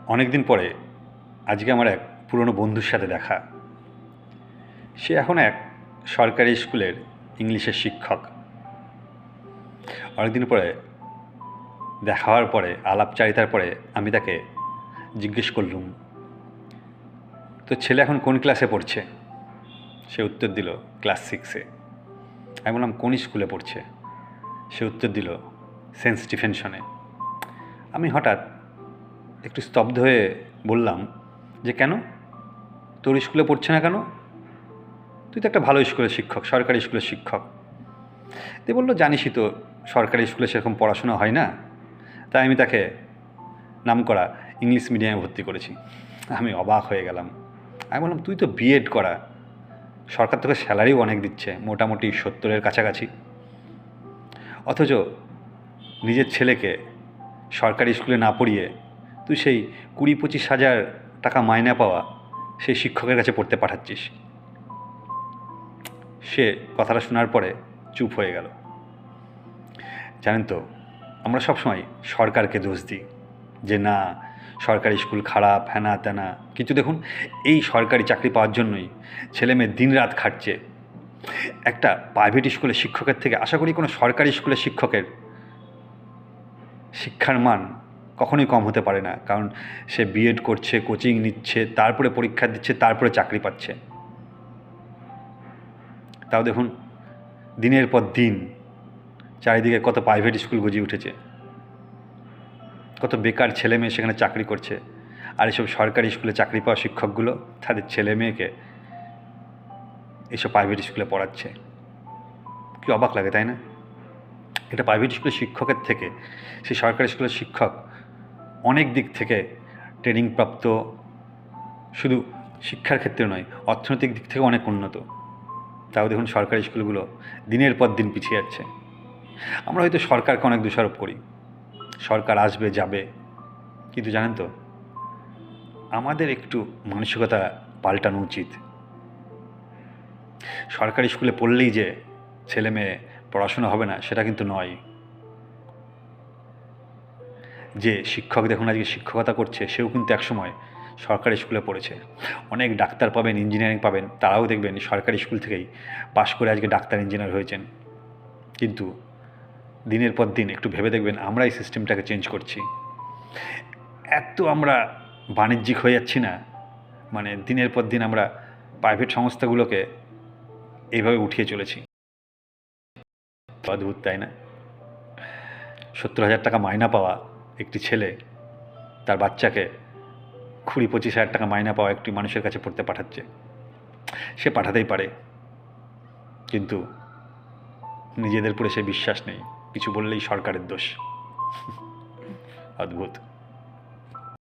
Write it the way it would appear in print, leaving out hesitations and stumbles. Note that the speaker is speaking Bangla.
অনেক দিন পরে আজকে আমার এক পুরনো বন্ধুর সাথে দেখা। সে এখন এক সরকারি স্কুলের ইংলিশের শিক্ষক। অনেকদিন পরে দেখা হওয়ার পরে, আলাপচারিতার পরে আমি তাকে জিজ্ঞেস করলুম, তো ছেলে এখন কোন ক্লাসে পড়ছে? সে উত্তর দিল, ক্লাস 6-এ। আমি বললাম, কোন স্কুলে পড়ছে? সে উত্তর দিল, সেন্ট স্টিফেনসনে। আমি হঠাৎ একটু স্তব্ধ হয়ে বললাম যে, কেন, তোর স্কুলে পড়ছে না কেন? তুই তো একটা ভালো স্কুলের শিক্ষক, সরকারি স্কুলের শিক্ষক। তো বললো, জানিসই তো সরকারি স্কুলে সেরকম পড়াশোনা হয় না, তাই আমি তাকে নামকরা ইংলিশ মিডিয়ামে ভর্তি করেছি। আমি অবাক হয়ে গেলাম। আমি বললাম, তুই তো বিএড করা, সরকার তোকে স্যালারিও অনেক দিচ্ছে, মোটামুটি 70-এর কাছাকাছি, অথচ নিজের ছেলেকে সরকারি স্কুলে না পড়িয়ে তুই সেই 20-25 হাজার টাকা মাইনা পাওয়া সেই শিক্ষকের কাছে পড়তে পাঠাচ্ছিস। সে কথাটা শোনার পরে চুপ হয়ে গেল। জানেন তো, আমরা সবসময় সরকারকে দোষ দিই যে না, সরকারি স্কুল খারাপ, হ্যানা ত্যানা। কিন্তু দেখুন, এই সরকারি চাকরি পাওয়ার জন্যই ছেলেমেয়ে দিনরাত খাটছে। একটা প্রাইভেট স্কুলের শিক্ষকের থেকে আশা করি কোনো সরকারি স্কুলের শিক্ষকের শিক্ষার মান কখনোই কম হতে পারে না, কারণ সে বিএড করছে, কোচিং নিচ্ছে, তারপরে পরীক্ষা দিচ্ছে, তারপরে চাকরি পাচ্ছে। তাও দেখুন, দিনের পর দিন চারিদিকে কত প্রাইভেট স্কুল গজিয়ে উঠেছে, কত বেকার ছেলে মেয়ে সেখানে চাকরি করছে। আর এসব সরকারি স্কুলে চাকরি পাওয়া শিক্ষকগুলো তাদের ছেলে মেয়েকে এইসব প্রাইভেট স্কুলে পড়াচ্ছে। কি অবাক লাগে, তাই না? এটা প্রাইভেট স্কুলের শিক্ষকের থেকে সেই সরকারি স্কুলের শিক্ষক অনেক দিক থেকে ট্রেনিং প্রাপ্ত, শুধু শিক্ষার ক্ষেত্রে নয়, অর্থনৈতিক দিক থেকে অনেক উন্নত। তাও দেখুন, সরকারি স্কুলগুলো দিনের পর দিন পিছিয়ে যাচ্ছে। আমরা হয়তো সরকারকে অনেক দোষারোপ করি, সরকার আসবে যাবে, কিন্তু জানেন তো, আমাদের একটু মানসিকতা পাল্টানো উচিত। সরকারি স্কুলে পড়লেই যে ছেলে মেয়ে পড়াশোনা হবে না, সেটা কিন্তু নয়। যে শিক্ষক দেখুন আজকে শিক্ষকতা করছে, সেও কিন্তু একসময় সরকারি স্কুলে পড়েছে। অনেক ডাক্তার পাবেন, ইঞ্জিনিয়ারিং পাবেন, তারাও দেখবেন সরকারি স্কুল থেকেই পাশ করে আজকে ডাক্তার ইঞ্জিনিয়ার হয়েছেন। কিন্তু দিনের পর দিন একটু ভেবে দেখবেন, আমরা এই সিস্টেমটাকে চেঞ্জ করছি। এত আমরা বাণিজ্যিক হয়ে যাচ্ছি না, মানে দিনের পর দিন আমরা প্রাইভেট সংস্থাগুলোকে এইভাবে উঠিয়ে চলেছি। অদ্ভুত, তাই না? 70,000 টাকা মাইনা পাওয়া একটি ছেলে তার বাচ্চাকে 20-25 হাজার টাকা মাইনা পাওয়া একটি মানুষের কাছে পড়তে পাঠাচ্ছে। সে পাঠাতেই পারে, কিন্তু নিজেদের উপরে সে বিশ্বাস নেই, কিছু বললেই সরকারের দোষ। অদ্ভুত।